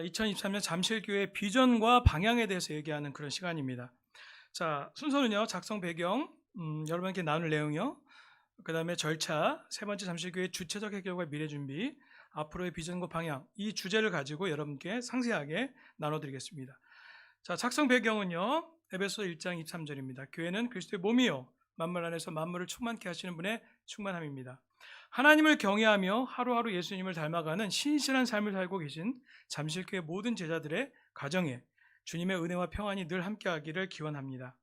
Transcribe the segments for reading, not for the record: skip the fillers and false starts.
2023년 잠실교회 비전과 방향에 대해서 얘기하는 그런 시간입니다. 자, 순서는요, 작성 배경, 여러분께 나눌 내용이요, 그 다음에 절차, 세 번째 잠실교회 주체적 해결과 미래 준비, 앞으로의 비전과 방향, 이 주제를 가지고 여러분께 상세하게 나눠드리겠습니다. 자, 작성 배경은요, 에베소 1장 23절입니다. 교회는 그리스도의 몸이요, 만물 안에서 만물을 충만케 하시는 분의 충만함입니다. 하나님을 경외하며 하루하루 예수님을 닮아가는 신실한 삶을 살고 계신 잠실교회 모든 제자들의 가정에 주님의 은혜와 평안이 늘 함께하기를 기원합니다.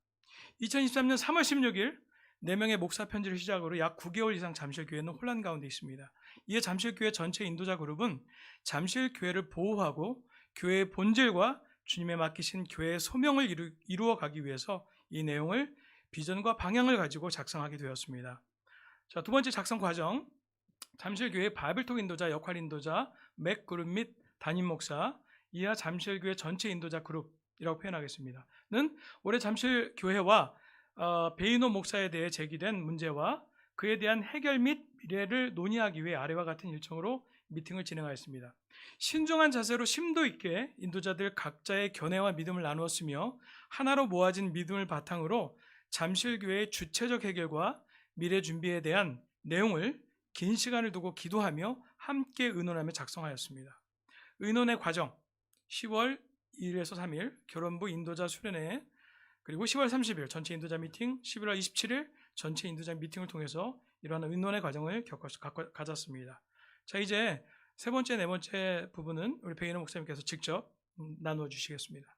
2023년 3월 16일 4명의 목사 편지를 시작으로 약 9개월 이상 잠실교회는 혼란 가운데 있습니다. 이에 잠실교회 전체 인도자 그룹은 잠실교회를 보호하고 교회의 본질과 주님의 맡기신 교회의 소명을 이루어가기 위해서 이 내용을 비전과 방향을 가지고 작성하게 되었습니다. 자, 두 번째 작성 과정, 잠실교회 바이블톡 인도자, 역할 인도자, 맥 그룹 및 담임 목사, 이하 잠실교회 전체 인도자 그룹이라고 표현하겠습니다. 는 올해 잠실교회와 베이노 목사에 대해 제기된 문제와 그에 대한 해결 및 미래를 논의하기 위해 아래와 같은 일정으로 미팅을 진행하였습니다. 신중한 자세로 심도 있게 인도자들 각자의 견해와 믿음을 나누었으며 하나로 모아진 믿음을 바탕으로 잠실교회의 주체적 해결과 미래 준비에 대한 내용을 긴 시간을 두고 기도하며 함께 의논하며 작성하였습니다. 의논의 과정, 10월 2일에서 3일 결혼부 인도자 수련회, 그리고 10월 30일 전체 인도자 미팅, 11월 27일 전체 인도자 미팅을 통해서 이러한 의논의 과정을 가졌습니다. 자, 이제 세 번째, 네 번째 부분은 우리 베이너 목사님께서 직접 나누어 주시겠습니다.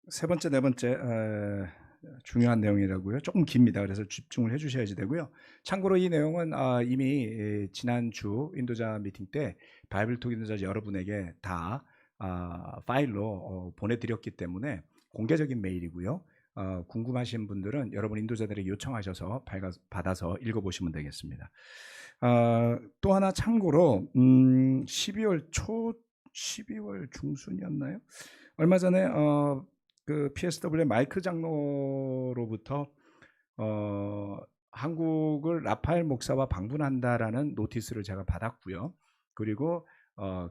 세 번째, 네 번째 중요한 내용이라고요. 조금 깁니다. 그래서 집중을 해주셔야지 되고요. 참고로 이 내용은 이미 지난주 인도자 미팅 때 바이블톡 인도자 여러분에게 다 파일로 보내드렸기 때문에 공개적인 메일이고요. 궁금하신 분들은 여러분 인도자들에게 요청하셔서 받아서 읽어보시면 되겠습니다. 또 하나 참고로 12월 중순이었나요? 얼마 전에 그 PSW의 마이크 장로로부터 한국을 라파엘 목사와 방문한다라는 노티스를 제가 받았고요. 그리고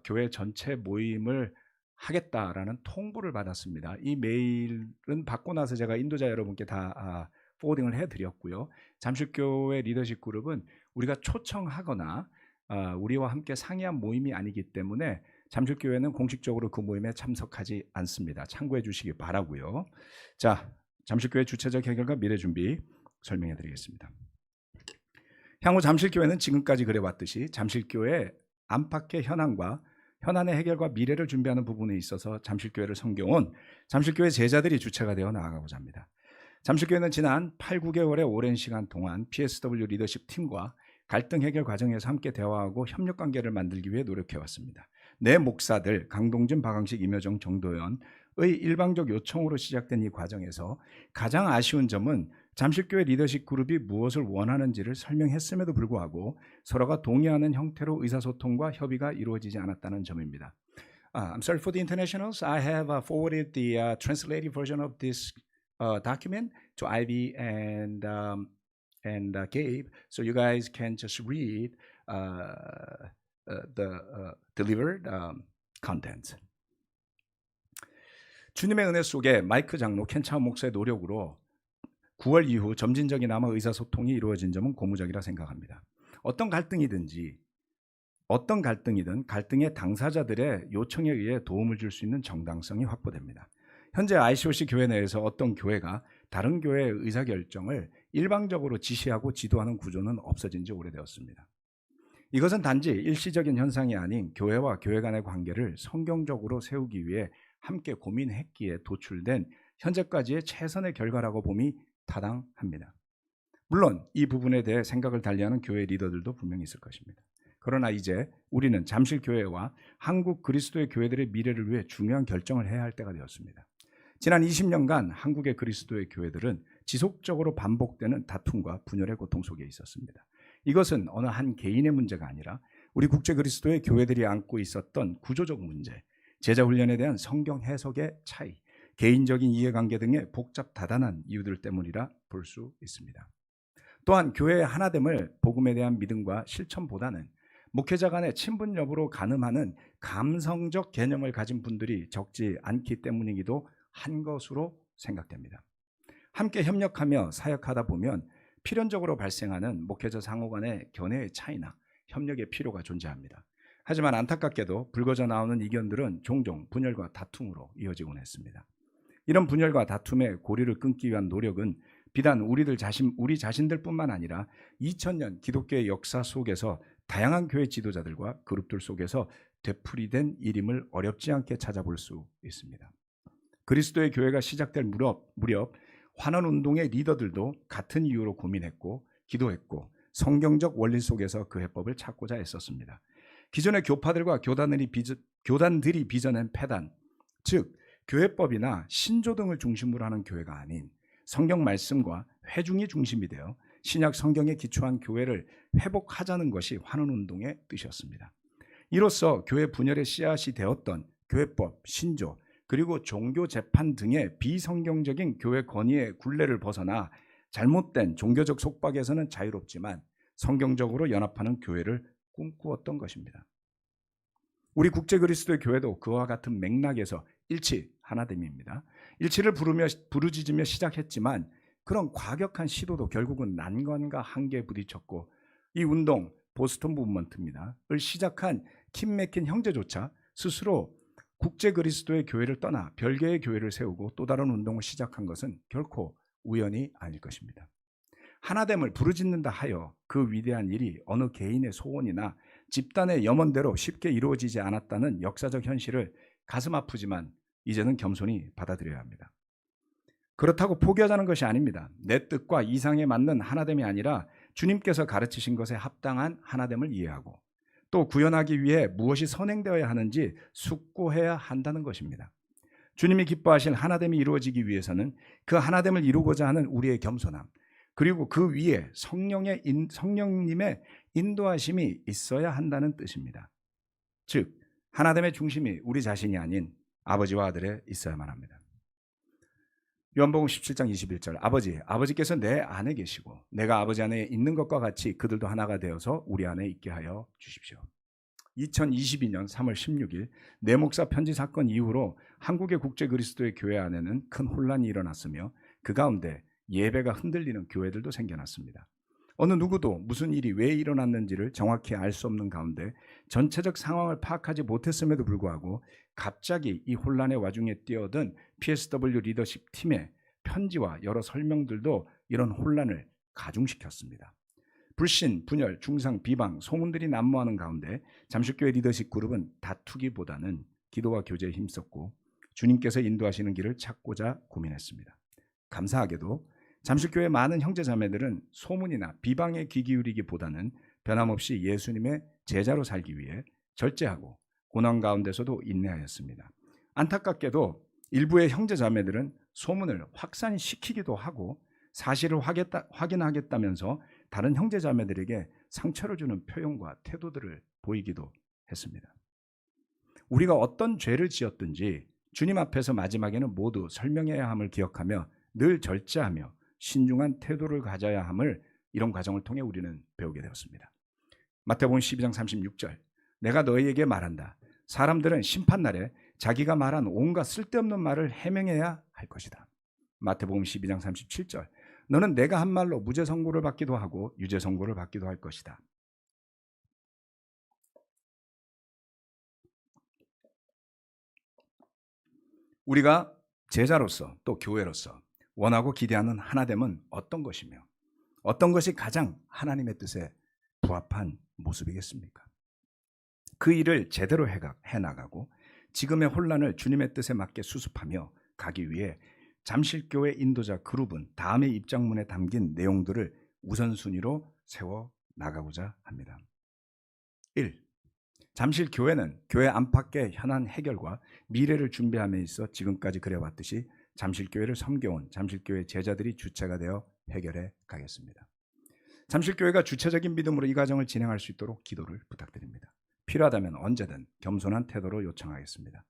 교회 전체 모임을 하겠다라는 통보를 받았습니다. 이 메일은 받고 나서 제가 인도자 여러분께 다 포워딩을 해드렸고요. 잠실교회 리더십 그룹은 우리가 초청하거나 우리와 함께 상의한 모임이 아니기 때문에 잠실교회는 공식적으로 그 모임에 참석하지 않습니다. 참고해 주시기 바라고요. 자, 잠실교회 주체적 해결과 미래 준비 설명해 드리겠습니다. 향후 잠실교회는 지금까지 그래왔듯이 잠실교회 안팎의 현안과 현안의 해결과 미래를 준비하는 부분에 있어서 잠실교회를 섬겨온 잠실교회 제자들이 주체가 되어 나아가고자 합니다. 잠실교회는 지난 8, 9개월의 오랜 시간 동안 PSW 리더십 팀과 갈등 해결 과정에서 함께 대화하고 협력 관계를 만들기 위해 노력해왔습니다. 내 목사들 강동진, 박항식, 임여정, 정도연의 일방적 요청으로 시작된 이 과정에서 가장 아쉬운 점은 잠실교회 리더십 그룹이 무엇을 원하는지를 설명했음에도 불구하고 서로가 동의하는 형태로 의사소통과 협의가 이루어지지 않았다는 점입니다. I'm sorry for the internationals. I have forwarded the translated version of this document to Ivy and Gabe, so you guys can just read the delivered content. 주님의 은혜 속에 마이크 장로 켄차운 목사의 노력으로 9월 이후 점진적이나마 의사소통이 이루어진 점은 고무적이라 생각합니다. 어떤 갈등이든 갈등의 당사자들의 요청에 의해 도움을 줄 수 있는 정당성이 확보됩니다. 현재 ICOC 교회 내에서 어떤 교회가 다른 교회의 의사결정을 일방적으로 지시하고 지도하는 구조는 없어진 지 오래되었습니다. 이것은 단지 일시적인 현상이 아닌 교회와 교회 간의 관계를 성경적으로 세우기 위해 함께 고민했기에 도출된 현재까지의 최선의 결과라고 봄이 타당합니다. 물론 이 부분에 대해 생각을 달리하는 교회 리더들도 분명히 있을 것입니다. 그러나 이제 우리는 잠실교회와 한국 그리스도의 교회들의 미래를 위해 중요한 결정을 해야 할 때가 되었습니다. 지난 20년간 한국의 그리스도의 교회들은 지속적으로 반복되는 다툼과 분열의 고통 속에 있었습니다. 이것은 어느 한 개인의 문제가 아니라 우리 국제 그리스도의 교회들이 안고 있었던 구조적 문제, 제자 훈련에 대한 성경 해석의 차이, 개인적인 이해관계 등의 복잡 다단한 이유들 때문이라 볼 수 있습니다. 또한 교회의 하나됨을 복음에 대한 믿음과 실천보다는 목회자 간의 친분 여부로 가늠하는 감성적 개념을 가진 분들이 적지 않기 때문이기도 한 것으로 생각됩니다. 함께 협력하며 사역하다 보면 필연적으로 발생하는 목회자 상호 간의 견해의 차이나 협력의 필요가 존재합니다. 하지만 안타깝게도 불거져 나오는 이견들은 종종 분열과 다툼으로 이어지곤 했습니다. 이런 분열과 다툼의 고리를 끊기 위한 노력은 비단 우리 자신들뿐만 아니라 2000년 기독교의 역사 속에서 다양한 교회 지도자들과 그룹들 속에서 되풀이된 일임을 어렵지 않게 찾아볼 수 있습니다. 그리스도의 교회가 시작될 무렵 환원운동의 리더들도 같은 이유로 고민했고 기도했고 성경적 원리 속에서 그 해법을 찾고자 했었습니다. 기존의 교파들과 교단들이 빚어낸 패단, 즉 교회법이나 신조 등을 중심으로 하는 교회가 아닌 성경 말씀과 회중이 중심이 되어 신약 성경에 기초한 교회를 회복하자는 것이 환원운동의 뜻이었습니다. 이로써 교회 분열의 씨앗이 되었던 교회법, 신조, 그리고 종교 재판 등의 비성경적인 교회 권위의 굴레를 벗어나 잘못된 종교적 속박에서는 자유롭지만 성경적으로 연합하는 교회를 꿈꾸었던 것입니다. 우리 국제 그리스도의 교회도 그와 같은 맥락에서 일치, 하나됨입니다. 일치를 부르짖으며 시작했지만 그런 과격한 시도도 결국은 난관과 한계에 부딪혔고 이 운동, 보스턴 무브먼트입니다. 을 시작한 킴 맥킨 형제조차 스스로 국제 그리스도의 교회를 떠나 별개의 교회를 세우고 또 다른 운동을 시작한 것은 결코 우연이 아닐 것입니다. 하나됨을 부르짖는다 하여 그 위대한 일이 어느 개인의 소원이나 집단의 염원대로 쉽게 이루어지지 않았다는 역사적 현실을 가슴 아프지만 이제는 겸손히 받아들여야 합니다. 그렇다고 포기하자는 것이 아닙니다. 내 뜻과 이상에 맞는 하나됨이 아니라 주님께서 가르치신 것에 합당한 하나됨을 이해하고 또 구현하기 위해 무엇이 선행되어야 하는지 숙고해야 한다는 것입니다. 주님이 기뻐하실 하나됨이 이루어지기 위해서는 그 하나됨을 이루고자 하는 우리의 겸손함, 그리고 그 위에 성령님의 인도하심이 있어야 한다는 뜻입니다. 즉 하나됨의 중심이 우리 자신이 아닌 아버지와 아들에 있어야만 합니다. 요한복음 17장 21절 아버지께서 내 안에 계시고 내가 아버지 안에 있는 것과 같이 그들도 하나가 되어서 우리 안에 있게 하여 주십시오. 2022년 3월 16일 내 목사 편지 사건 이후로 한국의 국제 그리스도의 교회 안에는 큰 혼란이 일어났으며 그 가운데 예배가 흔들리는 교회들도 생겨났습니다. 어느 누구도 무슨 일이 왜 일어났는지를 정확히 알 수 없는 가운데 전체적 상황을 파악하지 못했음에도 불구하고 갑자기 이 혼란의 와중에 뛰어든 PSW 리더십 팀의 편지와 여러 설명들도 이런 혼란을 가중시켰습니다. 불신, 분열, 중상, 비방, 소문들이 난무하는 가운데 잠실교회 리더십 그룹은 다투기보다는 기도와 교제에 힘썼고 주님께서 인도하시는 길을 찾고자 고민했습니다. 감사하게도 잠실교회 많은 형제자매들은 소문이나 비방에 귀 기울이기보다는 변함없이 예수님의 제자로 살기 위해 절제하고 고난 가운데서도 인내하였습니다. 안타깝게도 일부의 형제자매들은 소문을 확산시키기도 하고 사실을 확인하겠다면서 다른 형제자매들에게 상처를 주는 표현과 태도들을 보이기도 했습니다. 우리가 어떤 죄를 지었든지 주님 앞에서 마지막에는 모두 설명해야 함을 기억하며 늘 절제하며 신중한 태도를 가져야 함을 이런 과정을 통해 우리는 배우게 되었습니다. 마태복음 12장 36절 내가 너희에게 말한다. 사람들은 심판날에 자기가 말한 온갖 쓸데없는 말을 해명해야 할 것이다. 마태복음 12장 37절 너는 내가 한 말로 무죄 선고를 받기도 하고 유죄 선고를 받기도 할 것이다. 우리가 제자로서 또 교회로서 원하고 기대하는 하나됨은 어떤 것이며 어떤 것이 가장 하나님의 뜻에 부합한 모습이겠습니까? 그 일을 제대로 해나가고 지금의 혼란을 주님의 뜻에 맞게 수습하며 가기 위해 잠실교회 인도자 그룹은 다음의 입장문에 담긴 내용들을 우선순위로 세워 나가고자 합니다. 1. 잠실교회는 교회 안팎의 현안 해결과 미래를 준비함에 있어 지금까지 그래왔듯이 잠실교회를 섬겨온 잠실교회 제자들이 주체가 되어 해결해 가겠습니다. 잠실교회가 주체적인 믿음으로 이 과정을 진행할 수 있도록 기도를 부탁드립니다. 필요하다면 언제든 겸손한 태도로 요청하겠습니다.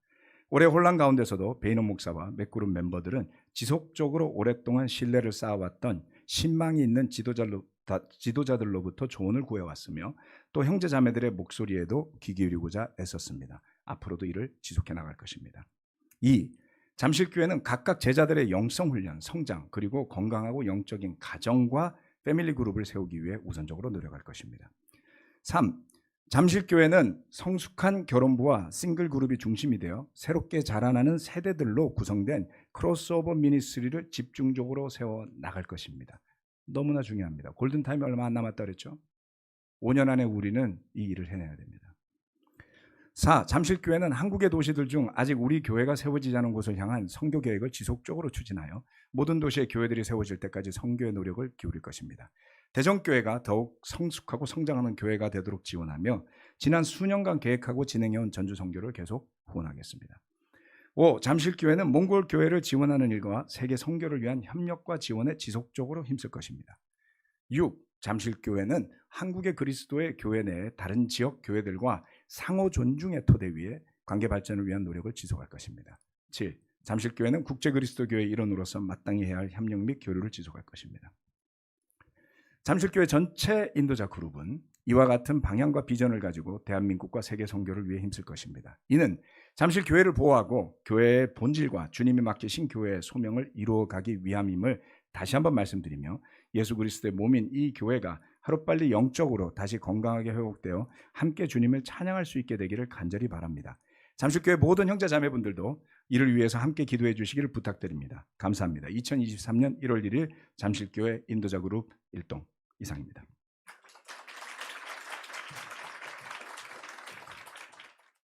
올해 혼란 가운데서도 베이너 목사와 맥그룹 멤버들은 지속적으로 오랫동안 신뢰를 쌓아왔던 신망이 있는 지도자들로부터 조언을 구해왔으며 또 형제 자매들의 목소리에도 귀 기울이고자 애썼습니다. 앞으로도 이를 지속해 나갈 것입니다. 2. 잠실교회는 각각 제자들의 영성 훈련, 성장 그리고 건강하고 영적인 가정과 패밀리 그룹을 세우기 위해 우선적으로 노력할 것입니다. 3. 잠실교회는 성숙한 결혼부와 싱글 그룹이 중심이 되어 새롭게 자라나는 세대들로 구성된 크로스오버 미니스트리를 집중적으로 세워 나갈 것입니다. 너무나 중요합니다. 골든타임이 얼마 안 남았다 그랬죠? 5년 안에 우리는 이 일을 해내야 됩니다. 4. 잠실교회는 한국의 도시들 중 아직 우리 교회가 세워지지 않은 곳을 향한 선교 계획을 지속적으로 추진하여 모든 도시의 교회들이 세워질 때까지 선교의 노력을 기울일 것입니다. 대전교회가 더욱 성숙하고 성장하는 교회가 되도록 지원하며 지난 수년간 계획하고 진행해온 전주 선교를 계속 후원하겠습니다. 5. 잠실교회는 몽골 교회를 지원하는 일과 세계 선교를 위한 협력과 지원에 지속적으로 힘쓸 것입니다. 6. 잠실교회는 한국의 그리스도의 교회 내에 다른 지역 교회들과 상호 존중의 토대 위에 관계 발전을 위한 노력을 지속할 것입니다. 7. 잠실교회는 국제 그리스도교회의 일원으로서 마땅히 해야 할 협력 및 교류를 지속할 것입니다. 잠실교회 전체 인도자 그룹은 이와 같은 방향과 비전을 가지고 대한민국과 세계 선교를 위해 힘쓸 것입니다. 이는 잠실교회를 보호하고 교회의 본질과 주님이 맡기신 교회의 소명을 이루어가기 위함임을 다시 한번 말씀드리며 예수 그리스도의 몸인 이 교회가 하루빨리 영적으로 다시 건강하게 회복되어 함께 주님을 찬양할 수 있게 되기를 간절히 바랍니다. 잠실교회 모든 형제 자매분들도 이를 위해서 함께 기도해 주시기를 부탁드립니다. 감사합니다. 2023년 1월 1일 잠실교회 인도자 그룹 일동 이상입니다.